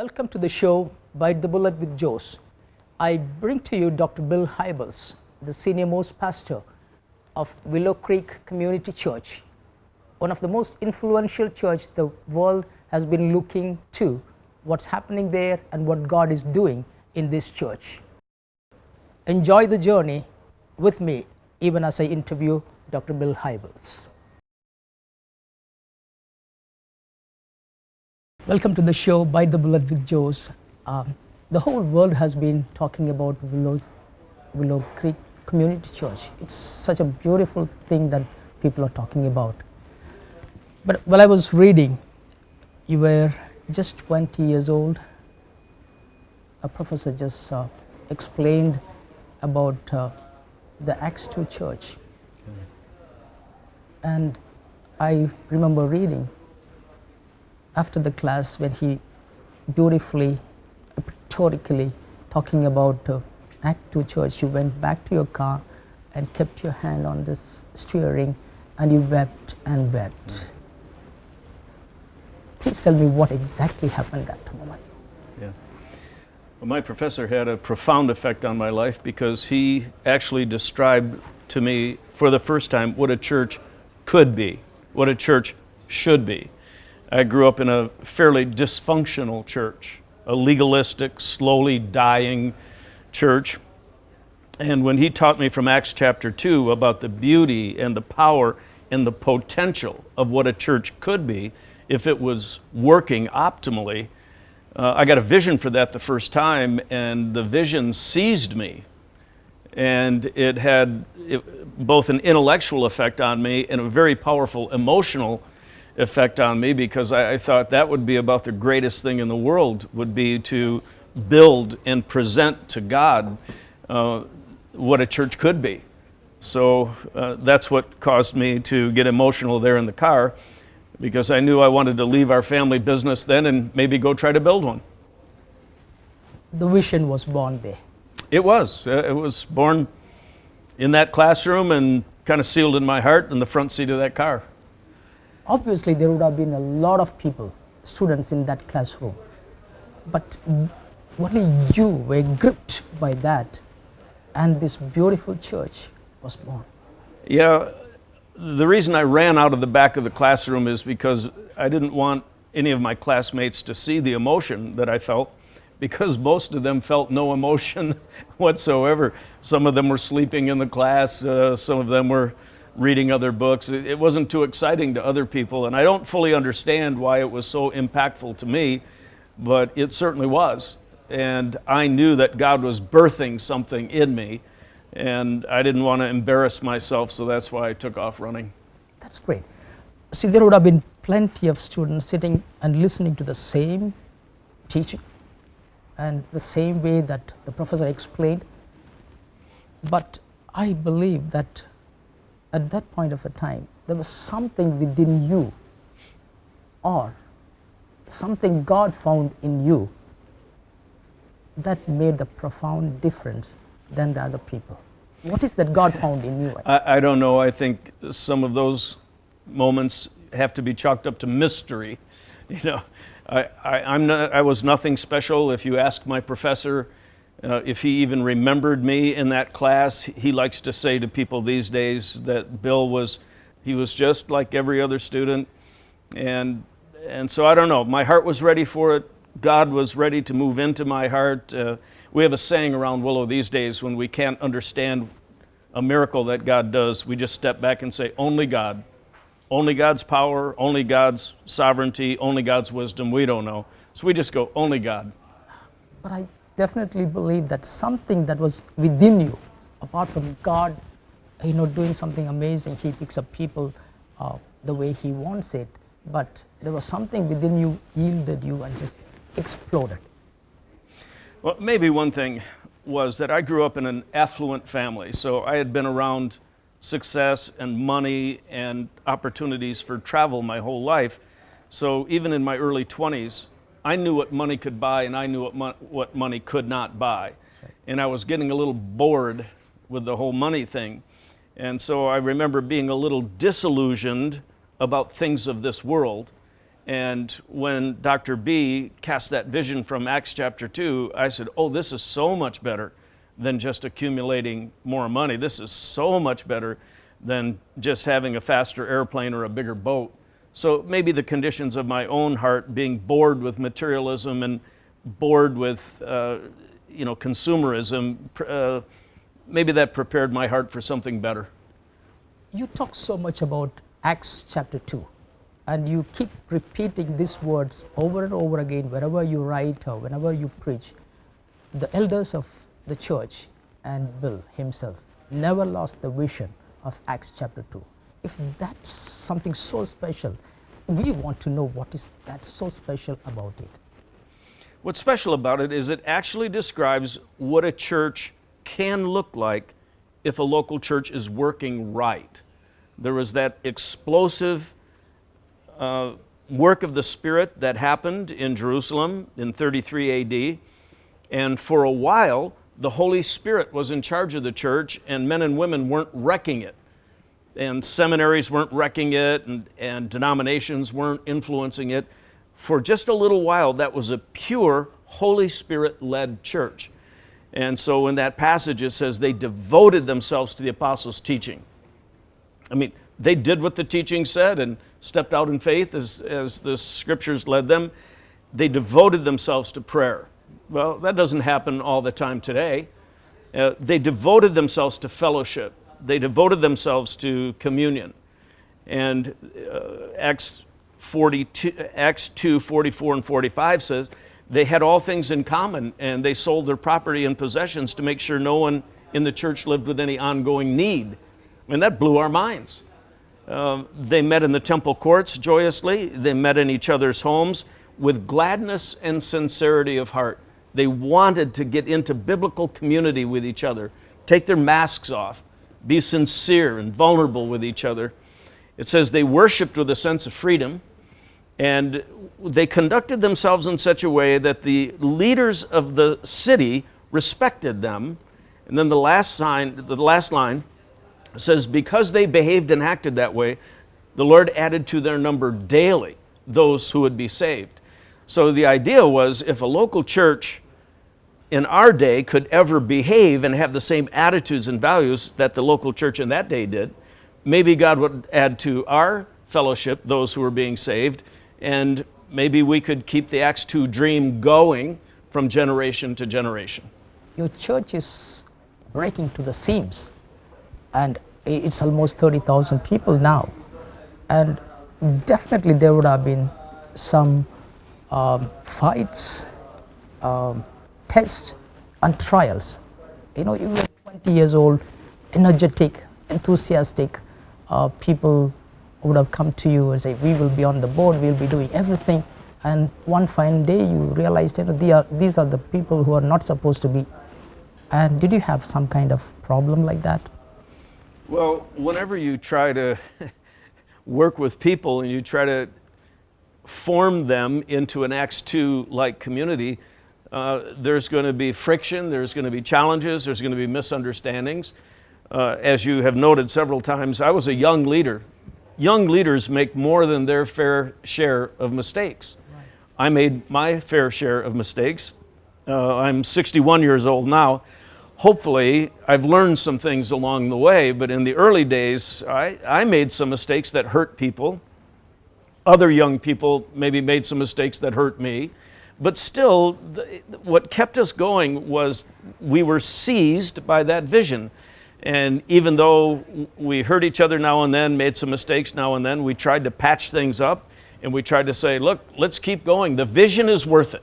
Welcome to the show, Bite the Bullet with Jose. I bring to you Dr. Bill Hybels, the senior-most pastor of Willow Creek Community Church, one of the most influential church the world has been looking to, what's happening there and what God is doing in this church. Enjoy the journey with me even as I interview Dr. Bill Hybels. Welcome to the show, Bite the Bullet with Jose. The whole world has been talking about Willow Creek Community Church. It's such a beautiful thing that people are talking about. But while I was reading, you were just 20 years old. A professor just explained about the Acts 2 church. And I remember reading after the class when he beautifully, pictorially talking about Act 2 church, you went back to your car and kept your hand on this steering and you wept and wept. Please tell me what exactly happened at that moment. Yeah. Well, my professor had a profound effect on my life because he actually described to me for the first time what a church could be, what a church should be. I grew up in a fairly dysfunctional church, a legalistic, slowly dying church. And when he taught me from Acts chapter 2 about the beauty and the power and the potential of what a church could be if it was working optimally, I got a vision for that the first time, and the vision seized me. And it had both an intellectual effect on me and a very powerful emotional effect on me, because I thought that would be about the greatest thing in the world, would be to build and present to God what a church could be. So that's what caused me to get emotional there in the car, because I knew I wanted to leave our family business then and maybe go try to build one. The vision was born there. It was. It was born in that classroom and kind of sealed in my heart in the front seat of that car. Obviously, there would have been a lot of people, students in that classroom, but only you were gripped by that, and this beautiful church was born. Yeah, the reason I ran out of the back of the classroom is because I didn't want any of my classmates to see the emotion that I felt, because most of them felt no emotion whatsoever. Some of them were sleeping in the class, some of them were reading other books. It wasn't too exciting to other people, and I don't fully understand why it was so impactful to me, but it certainly was. And I knew that God was birthing something in me, and I didn't want to embarrass myself, so that's why I took off running. That's great. See, there would have been plenty of students sitting and listening to the same teaching and the same way that the professor explained, but I believe that at that point of a time, there was something within you, or something God found in you, that made the profound difference than the other people. What is that God found in you? I don't know. I think some of those moments have to be chalked up to mystery. You know, I was nothing special. If you ask my professor, if he even remembered me in that class, he likes to say to people these days that Bill was just like every other student. And so I don't know, my heart was ready for it. God was ready to move into my heart. We have a saying around Willow these days when we can't understand a miracle that God does, we just step back and say, only God. Only God's power, only God's sovereignty, only God's wisdom, we don't know. So we just go, only God. But I definitely believe that something that was within you, apart from God, doing something amazing, He picks up people the way He wants it, but there was something within you yielded you and just exploded. Well, maybe one thing was that I grew up in an affluent family, so I had been around success and money and opportunities for travel my whole life. So even in my early 20s, I knew what money could buy and I knew what money could not buy. And I was getting a little bored with the whole money thing. And so I remember being a little disillusioned about things of this world And when Dr. B cast that vision from Acts chapter 2, I said, oh, this is so much better than just accumulating more money. This is so much better than just having a faster airplane or a bigger boat. So maybe the conditions of my own heart, being bored with materialism and bored with consumerism, maybe that prepared my heart for something better. You talk so much about Acts chapter 2, and you keep repeating these words over and over again wherever you write or whenever you preach. The elders of the church and Bill himself never lost the vision of Acts chapter 2. If that's something so special, we want to know what is that so special about it. What's special about it is it actually describes what a church can look like if a local church is working right. There was that explosive work of the Spirit that happened in Jerusalem in 33 AD, and for a while the Holy Spirit was in charge of the church, and men and women weren't wrecking it, and seminaries weren't wrecking it, and denominations weren't influencing it. For just a little while, that was a pure Holy Spirit-led church. And so in that passage it says they devoted themselves to the apostles' teaching. I mean, they did what the teaching said and stepped out in faith as the scriptures led them. They devoted themselves to prayer. Well, that doesn't happen all the time today. They devoted themselves to fellowship. They devoted themselves to communion. And Acts 2, 44 and 45 says, they had all things in common, and they sold their property and possessions to make sure no one in the church lived with any ongoing need. I mean, that blew our minds. They met in the temple courts joyously. They met in each other's homes with gladness and sincerity of heart. They wanted to get into biblical community with each other, take their masks off, be sincere and vulnerable with each other. It says they worshiped with a sense of freedom, and they conducted themselves in such a way that the leaders of the city respected them. And then the last line says, because they behaved and acted that way, the Lord added to their number daily those who would be saved. So the idea was, if a local church in our day could ever behave and have the same attitudes and values that the local church in that day did, maybe God would add to our fellowship those who were being saved, and maybe we could keep the Acts 2 dream going from generation to generation. Your church is breaking to the seams, and it's almost 30,000 people now. And definitely there would have been some fights, tests, and trials. You know, you were 20 years old, energetic, enthusiastic people would have come to you and say, we will be on the board, we'll be doing everything. And one fine day you realized, you know, these are the people who are not supposed to be. And did you have some kind of problem like that? Well, whenever you try to work with people and you try to form them into an Acts 2-like community, there's going to be friction, there's going to be challenges, there's going to be misunderstandings. As you have noted several times, I was a young leader. Young leaders make more than their fair share of mistakes. Right. I made my fair share of mistakes. I'm 61 years old now. Hopefully, I've learned some things along the way, but in the early days, I made some mistakes that hurt people. Other young people maybe made some mistakes that hurt me. But still, what kept us going was we were seized by that vision. And even though we hurt each other now and then, made some mistakes now and then, we tried to patch things up, and we tried to say, look, let's keep going. The vision is worth it.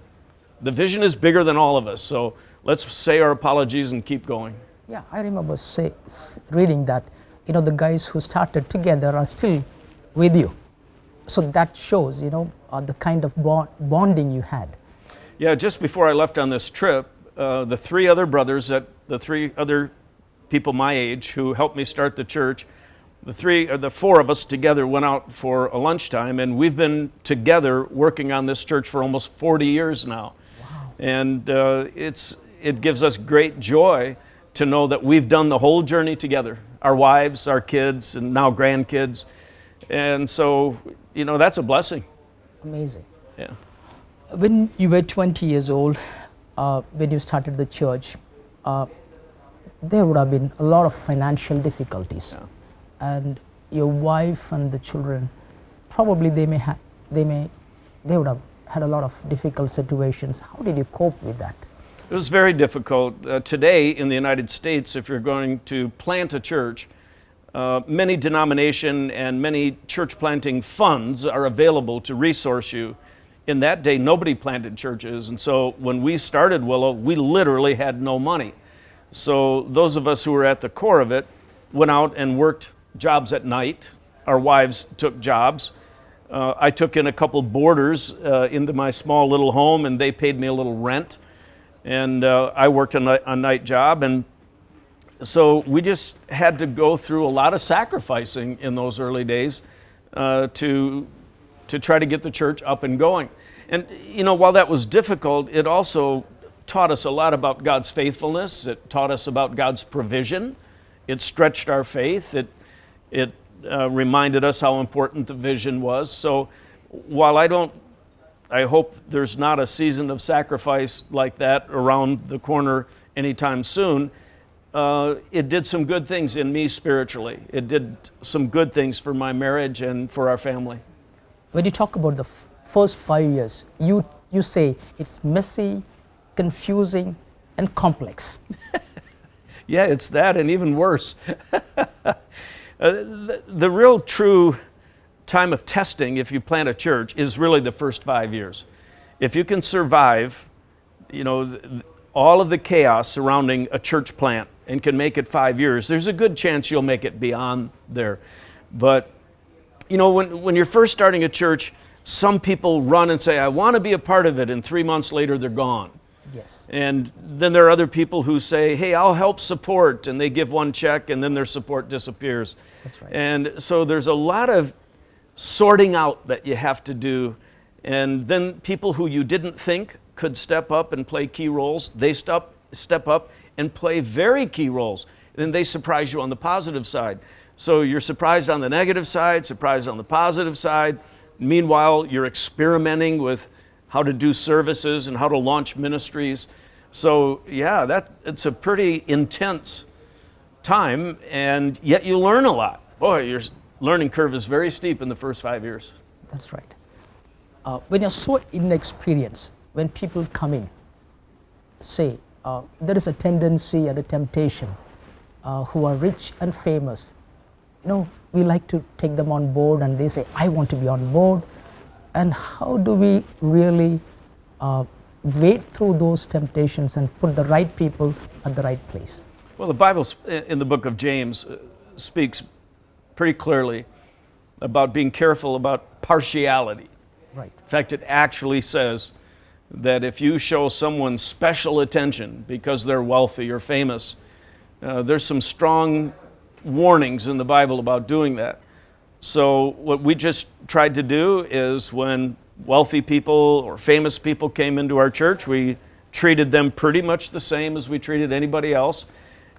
The vision is bigger than all of us, so let's say our apologies and keep going. Yeah, I remember reading that, you know, the guys who started together are still with you. So that shows, you know, the kind of bonding you had. Yeah, just before I left on this trip, the three other brothers, the three other people my age who helped me start the church, the four of us together went out for a lunchtime, and we've been together working on this church for almost 40 years now. Wow. And it gives us great joy to know that we've done the whole journey together, our wives, our kids, and now grandkids. And so, you know, that's a blessing. Amazing. Yeah. When you were 20 years old, when you started the church, there would have been a lot of financial difficulties, Yeah. and your wife and the children, probably they would have had a lot of difficult situations. How did you cope with that? It was very difficult. Today in the United States, if you're going to plant a church, many denomination and many church planting funds are available to resource you. In that day, nobody planted churches, and so when we started Willow, we literally had no money. So those of us who were at the core of it went out and worked jobs at night. Our wives took jobs. I took in a couple boarders into my small little home, and they paid me a little rent. And I worked a night job, and so we just had to go through a lot of sacrificing in those early days to try to get the church up and going. And you know, while that was difficult, it also taught us a lot about God's faithfulness. It taught us about God's provision. It stretched our faith. It reminded us how important the vision was. So while I hope there's not a season of sacrifice like that around the corner anytime soon, it did some good things in me spiritually. It did some good things for my marriage and for our family. When you talk about the first 5 years, you say it's messy, confusing, and complex. Yeah, it's that and even worse. The real true time of testing, if you plant a church, is really the first 5 years. If you can survive, you know, all of the chaos surrounding a church plant and can make it 5 years, there's a good chance you'll make it beyond there. But you know, when you're first starting a church, some people run and say, I want to be a part of it, and 3 months later they're gone. Yes. And then there are other people who say, hey, I'll help support, and they give one check, and then their support disappears. That's right. And so there's a lot of sorting out that you have to do. And then people who you didn't think could step up and play key roles, they step up and play very key roles. And they surprise you on the positive side. So you're surprised on the negative side, surprised on the positive side. Meanwhile, you're experimenting with how to do services and how to launch ministries. So yeah, it's a pretty intense time, and yet you learn a lot. Boy, your learning curve is very steep in the first 5 years. That's right. When you're so inexperienced, when people come in, say, there is a tendency and a temptation who are rich and famous. You know, we like to take them on board, and they say, I want to be on board. And how do we really wade through those temptations and put the right people at the right place? Well, the Bible in the book of James speaks pretty clearly about being careful about partiality. Right. In fact, it actually says that if you show someone special attention because they're wealthy or famous, there's some strong warnings in the Bible about doing that. So what we just tried to do is when wealthy people or famous people came into our church, we treated them pretty much the same as we treated anybody else.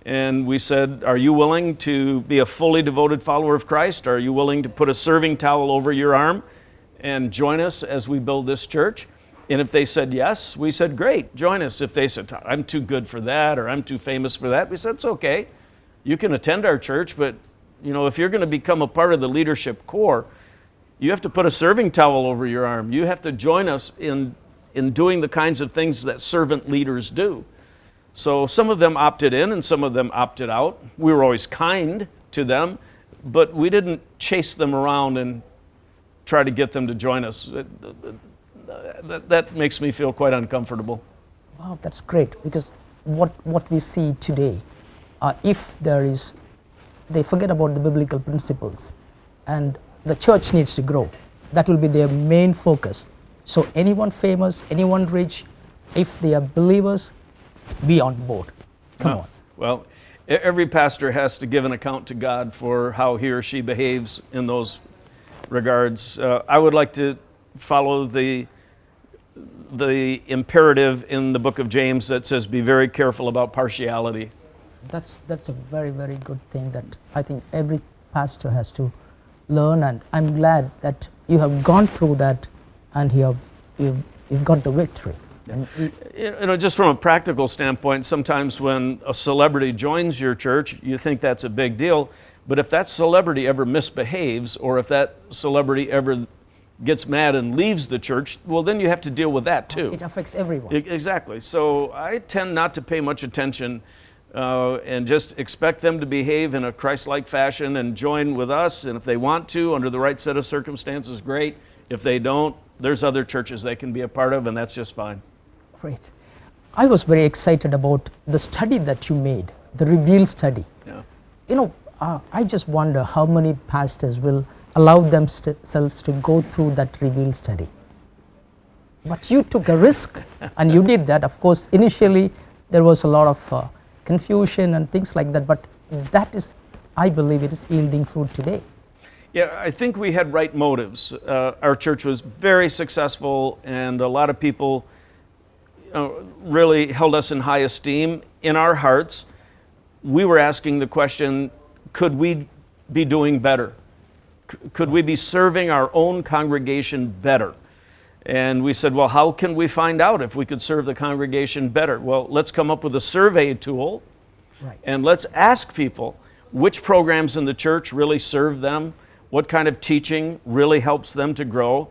And we said, are you willing to be a fully devoted follower of Christ? Are you willing to put a serving towel over your arm and join us as we build this church? And if they said yes, we said, great, join us. If they said, I'm too good for that, or I'm too famous for that, we said, it's okay. You can attend our church, but you know, if you're going to become a part of the leadership core, you have to put a serving towel over your arm. You have to join us in doing the kinds of things that servant leaders do. So some of them opted in and some of them opted out. We were always kind to them, but we didn't chase them around and try to get them to join us. That makes me feel quite uncomfortable. Wow, that's great, because what we see today, if there is, they forget about the biblical principles, and the church needs to grow. That will be their main focus. So anyone famous, anyone rich, if they are believers, be on board. Come on. Well, every pastor has to give an account to God for how he or she behaves in those regards. I would like to follow the imperative in the book of James that says, be very careful about partiality. That's a very, very good thing that I think every pastor has to learn, and I'm glad that you have gone through that and you've got the victory. And Just from a practical standpoint, sometimes when a celebrity joins your church, you think that's a big deal. But if that celebrity ever misbehaves, or if that celebrity ever gets mad and leaves the church, well, then you have to deal with that too. it affects everyone. Exactly. So I tend not to pay much attention and just expect them to behave in a Christ-like fashion and join with us. And if they want to, under the right set of circumstances, great. If they don't, there's other churches they can be a part of, and that's just fine. Great. I was very excited about the study that you made, the Reveal study. Yeah. I just wonder how many pastors will allow themselves to go through that Reveal study. But you took a risk and you did that. Of course, initially there was a lot of confusion and things like that, but that is, I believe it is yielding fruit today. Yeah, I think we had right motives. Our church was very successful, and a lot of people really held us in high esteem. In our hearts, we were asking the question, could we be doing better? Could we be serving our own congregation better? And we said, well, how can we find out if we could serve the congregation better? Well, let's come up with a survey tool, Right. and let's ask people which programs in the church really serve them, what kind of teaching really helps them to grow,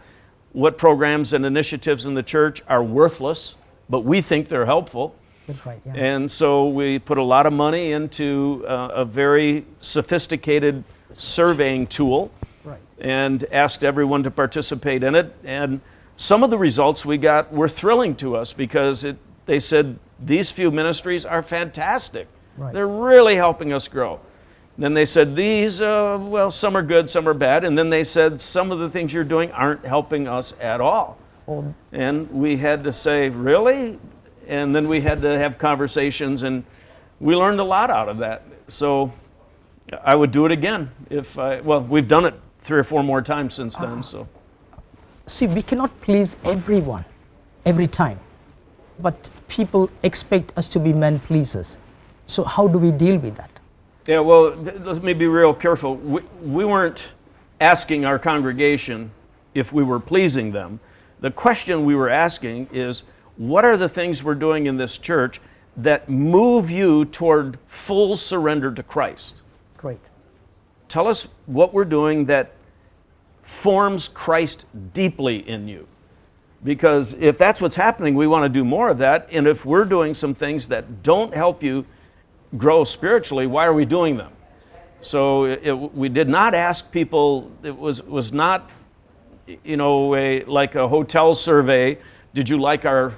what programs and initiatives in the church are worthless, but we think they're helpful. That's right, yeah. And so we put a lot of money into a very sophisticated surveying tool, Right. and asked everyone to participate in it. And some of the results we got were thrilling to us, because they said, these few ministries are fantastic. Right. They're really helping us grow. Then they said, these, well, some are good, some are bad. And then they said, some of the things you're doing aren't helping us at all. Oh, And we had to say, really? And then we had to have conversations, and we learned a lot out of that. So I would do it again well, we've done it 3 or 4 more times since then. So see, we cannot please everyone every time, but people expect us to be men pleasers. So how do we deal with that? yeah, well, let me be real careful. We weren't asking our congregation if we were pleasing them. The question we were asking is, what are the things we're doing in this church that move you toward full surrender to Christ? Great. Tell us what we're doing that forms Christ deeply in you. Because if that's what's happening, we want to do more of that. And if we're doing some things that don't help you grow spiritually, why are we doing them? So we did not ask people, it was not, like a hotel survey. Did you like our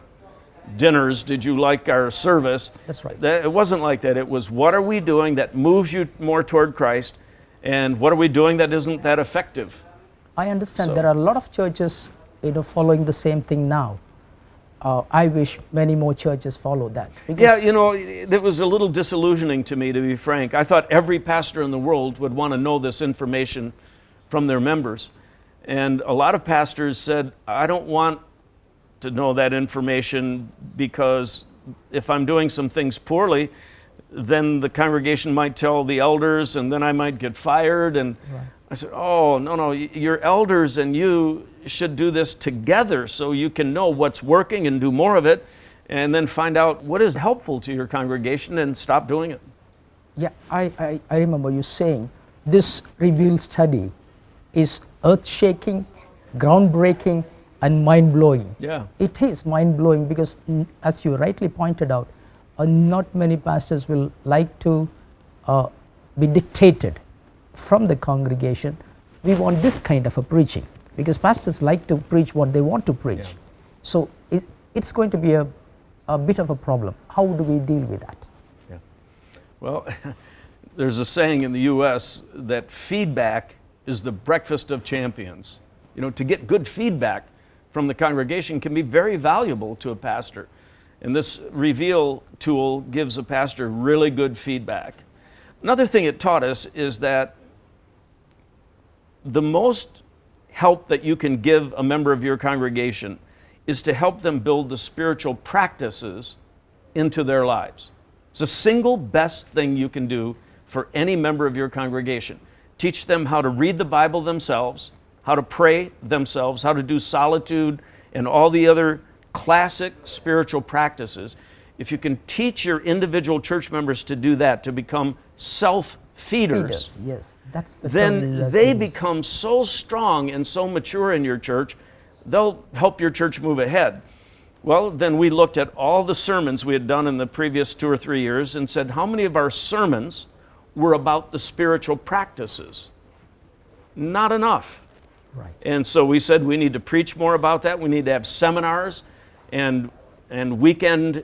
dinners? Did you like our service? That's right. It wasn't like that. It was, what are we doing that moves you more toward Christ? And what are we doing that isn't that effective? I understand So- there are a lot of churches, following the same thing now. I wish many more churches follow that. Yeah, it was a little disillusioning to me, to be frank. I thought every pastor in the world would want to know this information from their members. And a lot of pastors said, I don't want to know that information, because if I'm doing some things poorly, then the congregation might tell the elders, and then I might get fired. And Right. I said, oh, no, your elders and you should do this together, so you can know what's working and do more of it, and then find out what is helpful to your congregation and stop doing it. Yeah, I remember you saying this Reveal study is earth-shaking, groundbreaking, and mind-blowing. Yeah. It is mind-blowing because, as you rightly pointed out, not many pastors will like to be dictated from the congregation. We want this kind of a preaching, because pastors like to preach what they want to preach. Yeah. So it's going to be a bit of a problem. How do we deal with that? Yeah. Well, there's a saying in the U.S. that feedback is the breakfast of champions. To get good feedback from the congregation can be very valuable to a pastor. And this Reveal tool gives a pastor really good feedback. Another thing it taught us is that the most help that you can give a member of your congregation is to help them build the spiritual practices into their lives. It's the single best thing you can do for any member of your congregation. Teach them how to read the Bible themselves, how to pray themselves, how to do solitude, and all the other classic spiritual practices. If you can teach your individual church members to do that, to become self-feeders, Yes, that's the term then you they used. become so strong and so mature in your church, they'll help your church move ahead. Well, then we looked at all the sermons we had done in the previous 2 or 3 years and said, how many of our sermons were about the spiritual practices? Not enough. Right. And so we said we need to preach more about that. We need to have seminars and weekend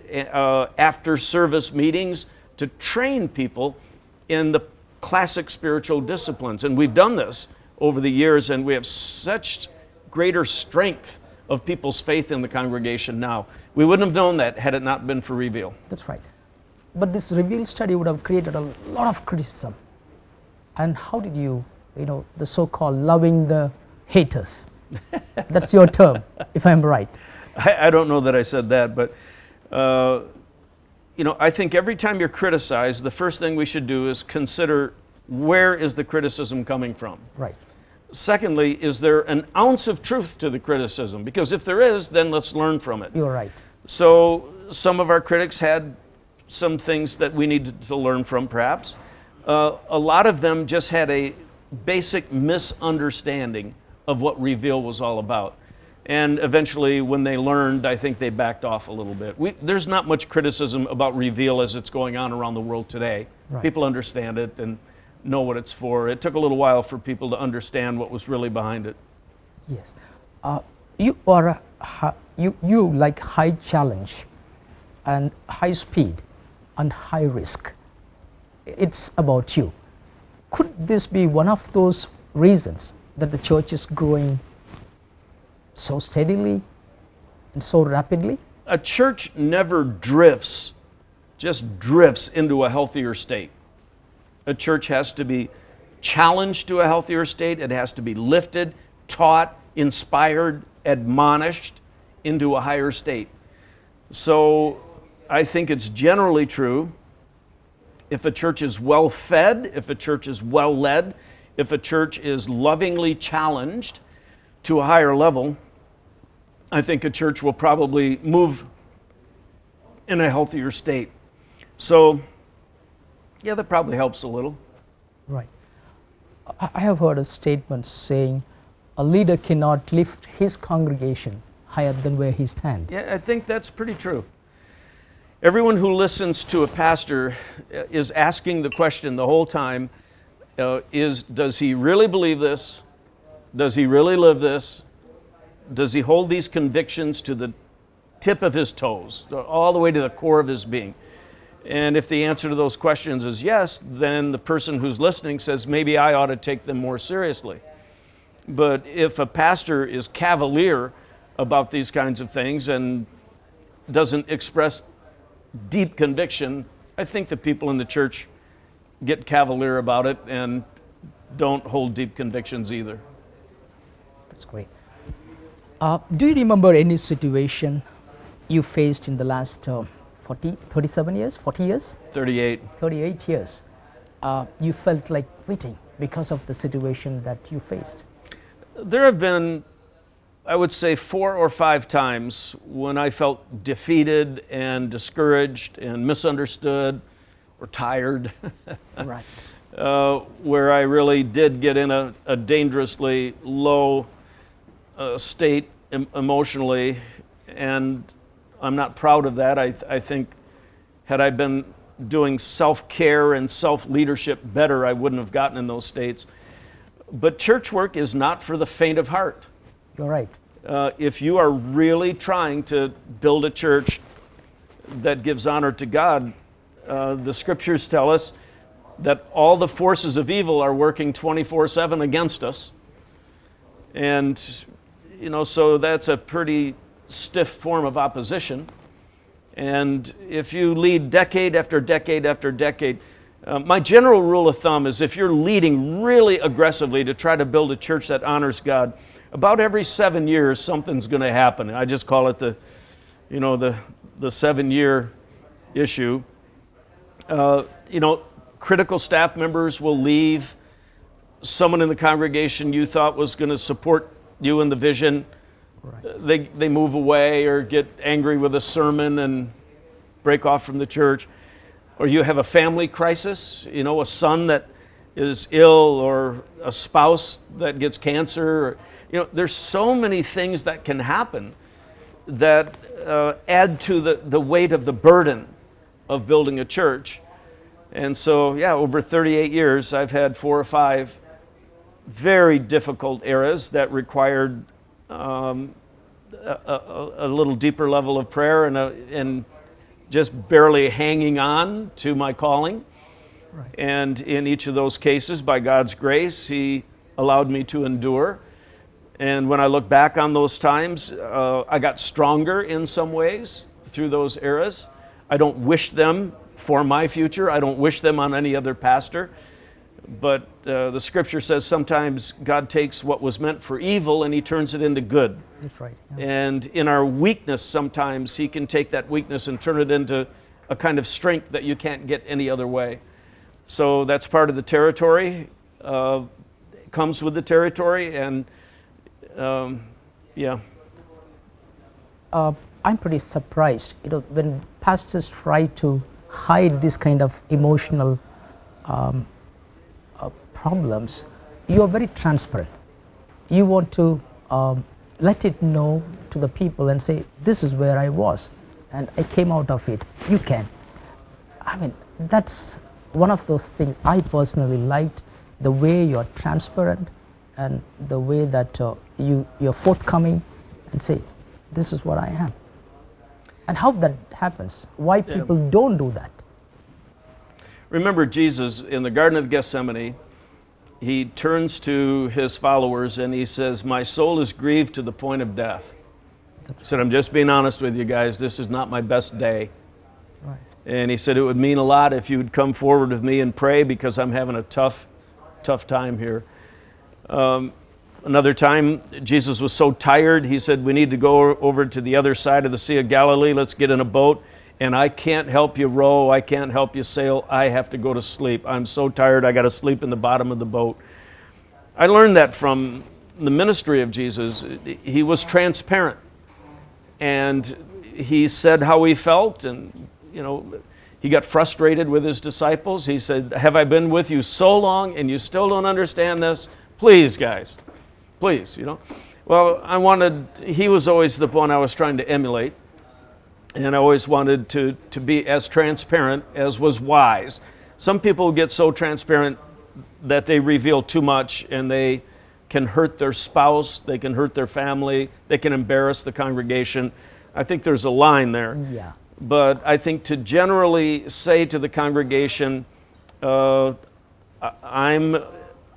after service meetings to train people in the classic spiritual disciplines. And we've done this over the years, and we have such greater strength of people's faith in the congregation now. We wouldn't have known that had it not been for Reveal. That's right. But this Reveal study would have created a lot of criticism. And how did you, the so-called loving the haters? That's your term, if I'm right. I don't know that I said that, but I think every time you're criticized, the first thing we should do is consider, where is the criticism coming from? Right. Secondly, is there an ounce of truth to the criticism? Because if there is, then let's learn from it. You're right. So some of our critics had some things that we needed to learn from, perhaps. A lot of them just had a basic misunderstanding of what Reveal was all about. And eventually, when they learned, I think they backed off a little bit. There's not much criticism about Reveal as it's going on around the world today. Right. People understand it and know what it's for. It took a little while for people to understand what was really behind it. Yes. You are you like high challenge and high speed and high risk. It's about you. Could this be one of those reasons that the church is growing so steadily and so rapidly? A church never just drifts into a healthier state. A church has to be challenged to a healthier state. It has to be lifted, taught, inspired, admonished into a higher state. So I think it's generally true, if a church is well fed, if a church is well led, if a church is lovingly challenged to a higher level, I think a church will probably move in a healthier state. So, yeah, that probably helps a little. Right. I have heard a statement saying a leader cannot lift his congregation higher than where he stands. Yeah, I think that's pretty true. Everyone who listens to a pastor is asking the question the whole time, does he really believe this? Does he really live this? Does he hold these convictions to the tip of his toes, all the way to the core of his being? And if the answer to those questions is yes, then the person who's listening says, maybe I ought to take them more seriously. But if a pastor is cavalier about these kinds of things and doesn't express deep conviction, I think the people in the church get cavalier about it and don't hold deep convictions either. That's great. Do you remember any situation you faced in the last 37 years, 40 years? 38. 38 years. You felt like quitting because of the situation that you faced? There have been, I would say, 4 or 5 times when I felt defeated and discouraged and misunderstood or tired. Right. Where I really did get in a dangerously low state emotionally, and I'm not proud of that. I think had I been doing self-care and self-leadership better, I wouldn't have gotten in those states. But church work is not for the faint of heart. You're right. If you are really trying to build a church that gives honor to God, the scriptures tell us that all the forces of evil are working 24/7 against us. And, so that's a pretty stiff form of opposition. And if you lead decade after decade after decade, my general rule of thumb is if you're leading really aggressively to try to build a church that honors God, about every 7 years something's going to happen. I just call it the 7-year issue. Critical staff members will leave. someone in the congregation you thought was going to support you in the vision, they move away or get angry with a sermon and break off from the church. Or you have a family crisis, a son that is ill, or a spouse that gets cancer. There's so many things that can happen that add to the weight of the burden of building a church. And so, over 38 years, I've had 4 or 5 very difficult eras that required a little deeper level of prayer and just barely hanging on to my calling. Right. And in each of those cases, by God's grace, He allowed me to endure. And when I look back on those times, I got stronger in some ways through those eras. I don't wish them for my future. I don't wish them on any other pastor. But the scripture says sometimes God takes what was meant for evil and He turns it into good. That's right. Yeah. And in our weakness, sometimes He can take that weakness and turn it into a kind of strength that you can't get any other way. So that's part of the territory. It comes with the territory, and I'm pretty surprised, when pastors try to hide this kind of emotional problems. You are very transparent. You want to let it know to the people and say, this is where I was and I came out of it. You can. I mean, that's one of those things I personally liked, the way you're transparent and the way that you're forthcoming and say, this is what I am. And how that happens, why people don't do that. Remember Jesus in the Garden of Gethsemane, He turns to His followers and He says, my soul is grieved to the point of death. He said, I'm just being honest with you guys, this is not my best day. Right. And He said, it would mean a lot if you would come forward with me and pray, because I'm having a tough time here. Another time, Jesus was so tired, He said, we need to go over to the other side of the Sea of Galilee. Let's get in a boat. And I can't help you row. I can't help you sail. I have to go to sleep. I'm so tired, I got to sleep in the bottom of the boat. I learned that from the ministry of Jesus. He was transparent. And He said how He felt. And, He got frustrated with His disciples. He said, have I been with you so long and you still don't understand this? Please, guys. Please, Well, He was always the one I was trying to emulate. And I always wanted to be as transparent as was wise. Some people get so transparent that they reveal too much, and they can hurt their spouse, they can hurt their family, they can embarrass the congregation. I think there's a line there. Yeah. But I think to generally say to the congregation, I'm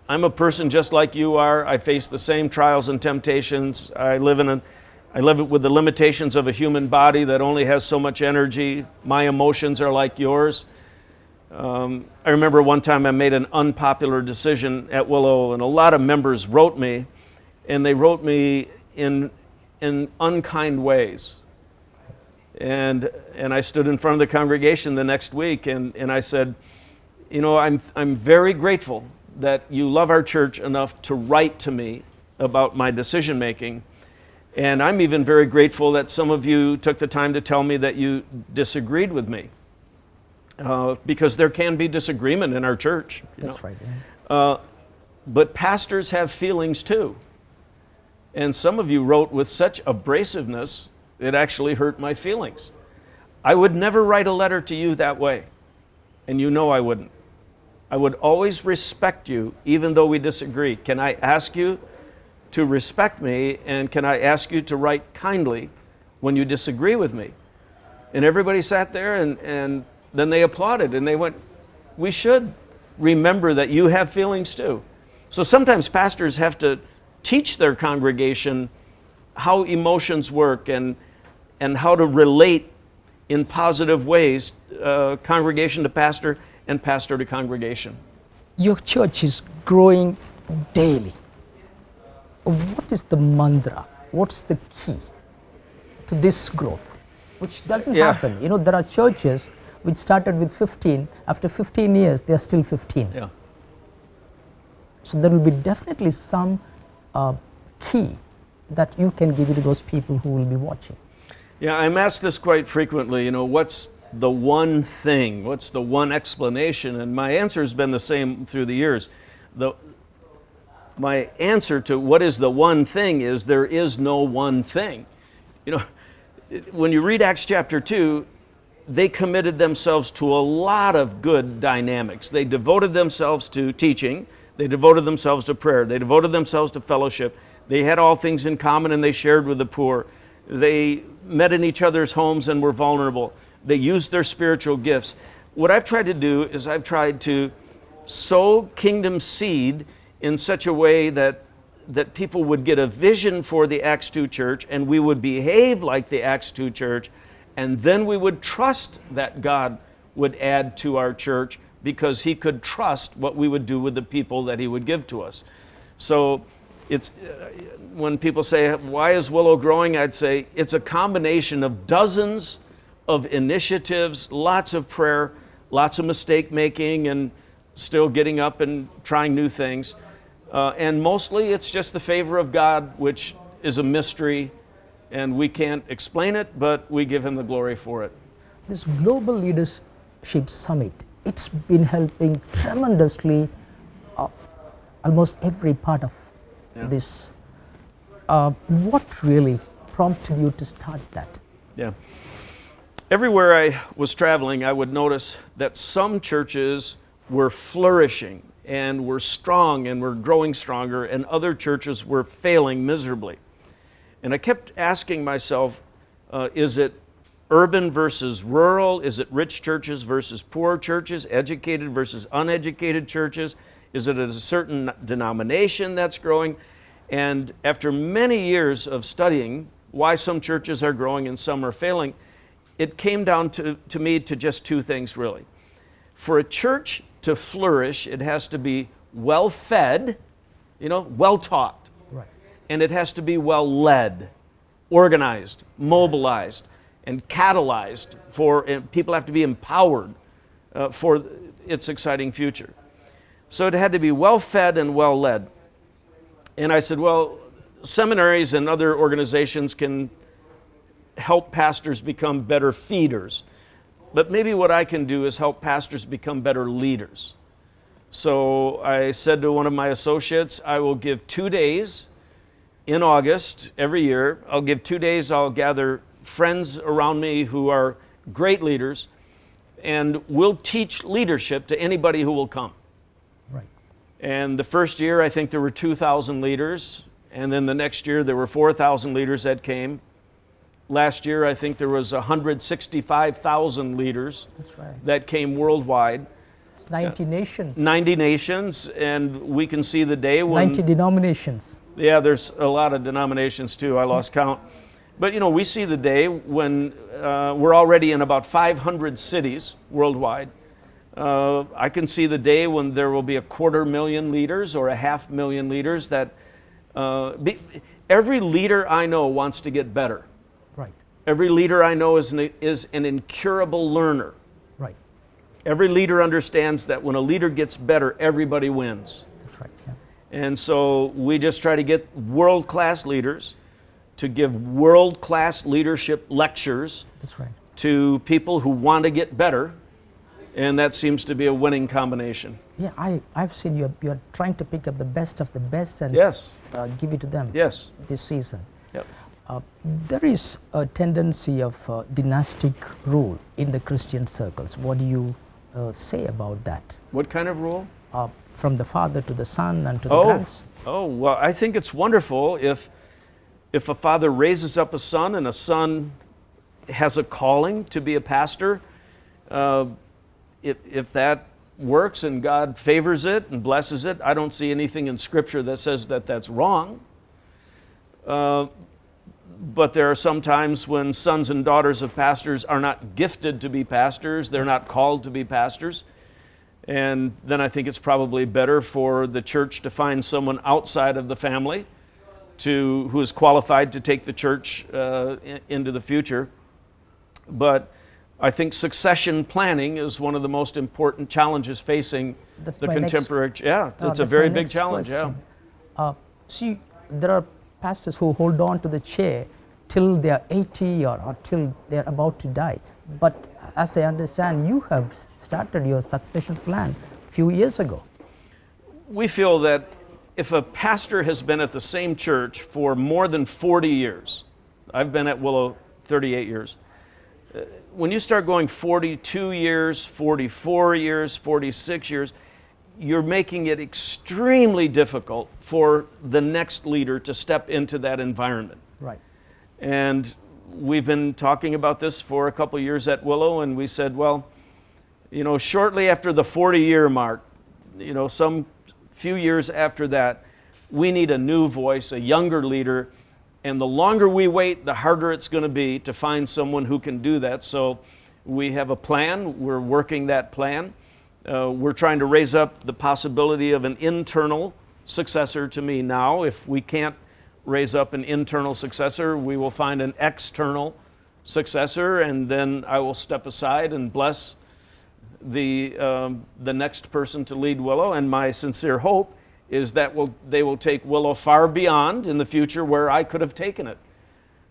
a person just like you are. I face the same trials and temptations. I live with the limitations of a human body that only has so much energy. My emotions are like yours. I remember one time I made an unpopular decision at Willow, and a lot of members wrote me, and they wrote me in unkind ways. And I stood in front of the congregation the next week, and I said, I'm very grateful that you love our church enough to write to me about my decision making. And I'm even very grateful that some of you took the time to tell me that you disagreed with me. Because there can be disagreement in our church. That's right. Yeah. But pastors have feelings too. And some of you wrote with such abrasiveness, it actually hurt my feelings. I would never write a letter to you that way. And I wouldn't. I would always respect you, even though we disagree. Can I ask you to respect me, and can I ask you to write kindly when you disagree with me? And everybody sat there, and then they applauded, and they went, we should remember that you have feelings too. So sometimes pastors have to teach their congregation how emotions work and how to relate in positive ways, congregation to pastor and pastor to congregation. Your church is growing daily. What is the mantra? What's the key to this growth? Which doesn't happen. There are churches which started with 15. After 15 years, they're still 15. Yeah. So there will be definitely some key that you can give it to those people who will be watching. Yeah, I'm asked this quite frequently, you know, what's the one thing? What's the one explanation? And my answer has been the same through the years. My answer to what is the one thing is there is no one thing. You know, when you read Acts chapter 2, they committed themselves to a lot of good dynamics. They devoted themselves to teaching. They devoted themselves to prayer. They devoted themselves to fellowship. They had all things in common and they shared with the poor. They met in each other's homes and were vulnerable. They used their spiritual gifts. What I've tried to do is I've tried to sow kingdom seed in such a way that people would get a vision for the Acts 2 church and we would behave like the Acts 2 church, and then we would trust that God would add to our church because He could trust what we would do with the people that He would give to us. So it's when people say, why is Willow growing? I'd say it's a combination of dozens of initiatives, lots of prayer, lots of mistake making, and still getting up and trying new things. And mostly it's just the favor of God, which is a mystery, and we can't explain it, but we give Him the glory for it. This Global Leadership Summit, it's been helping tremendously almost every part of this. What really prompted you to start that? Yeah. Everywhere I was traveling, I would notice that some churches were flourishing and were strong and were growing stronger, and other churches were failing miserably. And I kept asking myself, is it urban versus rural? Is it rich churches versus poor churches? Educated versus uneducated churches? Is it a certain denomination that's growing? And after many years of studying why some churches are growing and some are failing, it came down to me to just two things really. For a church to flourish, it has to be well fed, well taught. Right. And it has to be well led, organized, mobilized, and catalyzed and people have to be empowered for its exciting future. So it had to be well fed and well led. And I said, well, seminaries and other organizations can help pastors become better feeders. But maybe what I can do is help pastors become better leaders. So I said to one of my associates, I will give 2 days in August every year. I'll give 2 days, I'll gather friends around me who are great leaders, and we'll teach leadership to anybody who will come. Right. And the first year, I think there were 2,000 leaders, and then the next year there were 4,000 leaders that came. Last year, I think there was 165,000 leaders. That's right. That came worldwide. It's 90 nations. 90 nations, and we can see the day when... 90 denominations. Yeah, there's a lot of denominations too. I lost count. But we see the day when we're already in about 500 cities worldwide. I can see the day when there will be 250,000 leaders or 500,000 leaders that... every leader I know wants to get better. Right. Every leader I know is an incurable learner. Right. Every leader understands that when a leader gets better, everybody wins. That's right. Yeah. And so we just try to get world-class leaders to give world-class leadership lectures. That's right. To people who want to get better, and that seems to be a winning combination. Yeah, I've seen you're trying to pick up the best of the best and yes. Give it to them. Yes. This season. Yep. There is a tendency of dynastic rule in the Christian circles. What do you say about that? What kind of rule? From the father to the son and to the grandson. Oh, well, I think it's wonderful if a father raises up a son and a son has a calling to be a pastor. If that works and God favors it and blesses it, I don't see anything in Scripture that says that that's wrong. But there are some times when sons and daughters of pastors are not gifted to be pastors, they're not called to be pastors. And then I think it's probably better for the church to find someone outside of the family who is qualified to take the church into the future. But I think succession planning is one of the most important challenges facing That's the my next- contemporary. Yeah, it's a That's very my big next challenge. question. See, there are pastors who hold on to the chair till they are 80 or till they are about to die. But as I understand, you have started your succession plan a few years ago. We feel that if a pastor has been at the same church for more than 40 years, I've been at Willow 38 years. When you start going 42 years, 44 years, 46 years, you're making it extremely difficult for the next leader to step into that environment. Right. And we've been talking about this for a couple of years at Willow, and we said, well, shortly after the 40-year mark, some few years after that, we need a new voice, a younger leader, and the longer we wait, the harder it's going to be to find someone who can do that. So we have a plan. We're working that plan. We're trying to raise up the possibility of an internal successor to me now. If we can't raise up an internal successor, we will find an external successor, and then I will step aside and bless the next person to lead Willow. And my sincere hope is that they will take Willow far beyond in the future where I could have taken it.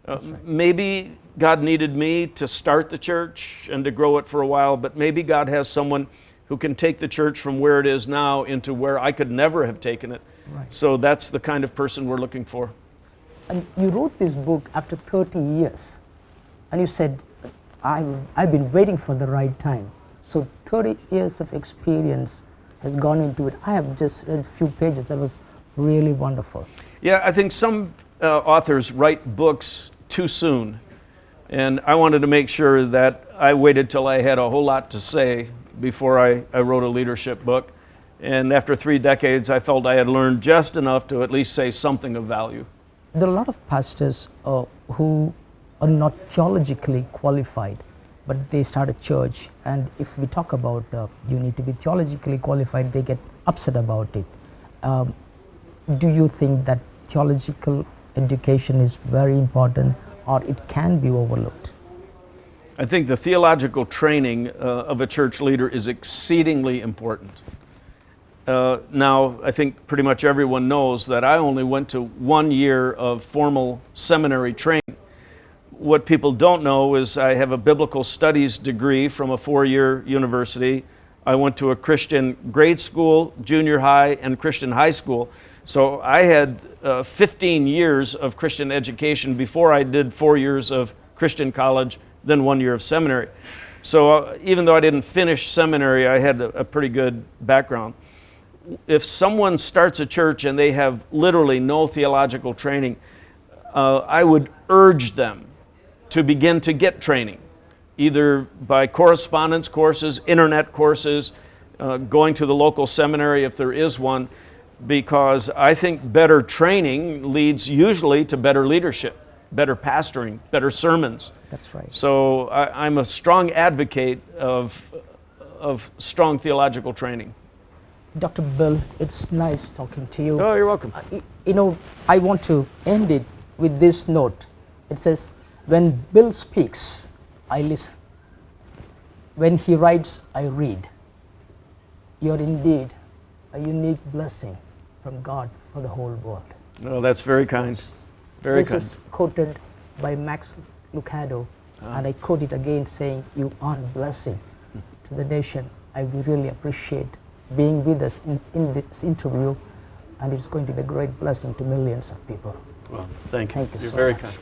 Right. Maybe God needed me to start the church and to grow it for a while, but maybe God has someone who can take the church from where it is now into where I could never have taken it. Right. So that's the kind of person we're looking for. And you wrote this book after 30 years, and you said, I've been waiting for the right time. So 30 years of experience has gone into it. I have just read a few pages. That was really wonderful. Yeah, I think some authors write books too soon. And I wanted to make sure that I waited till I had a whole lot to say before I wrote a leadership book. And after 3 decades, I felt I had learned just enough to at least say something of value. There are a lot of pastors who are not theologically qualified, but they start a church, and if we talk about you need to be theologically qualified, they get upset about it. Do you think that theological education is very important, or it can be overlooked? I think the theological training of a church leader is exceedingly important. Now, I think pretty much everyone knows that I only went to 1 year of formal seminary training. What people don't know is I have a biblical studies degree from a 4-year university. I went to a Christian grade school, junior high, and Christian high school. So I had 15 years of Christian education before I did 4 years of Christian college, then 1 year of seminary. So even though I didn't finish seminary, I had a pretty good background. If someone starts a church and they have literally no theological training, I would urge them to begin to get training, either by correspondence courses, internet courses, going to the local seminary if there is one, because I think better training leads usually to better leadership, better pastoring, better sermons. That's right. So I'm a strong advocate of strong theological training. Dr. Bill, it's nice talking to you. Oh, you're welcome. I want to end it with this note. It says, when Bill speaks, I listen. When he writes, I read. You're indeed a unique blessing from God for the whole world. No, that's very kind. Very kind. This is quoted by Max Lucado, and I quote it again saying, you are a blessing to the nation. I really appreciate being with us in this interview, and it's going to be a great blessing to millions of people. Well, thank you. You're so very much. kind.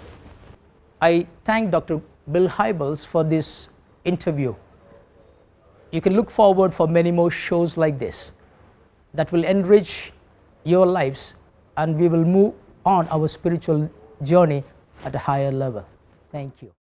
I thank Dr. Bill Hybels for this interview. You can look forward for many more shows like this that will enrich your lives, and we will move on our spiritual journey at a higher level. Thank you.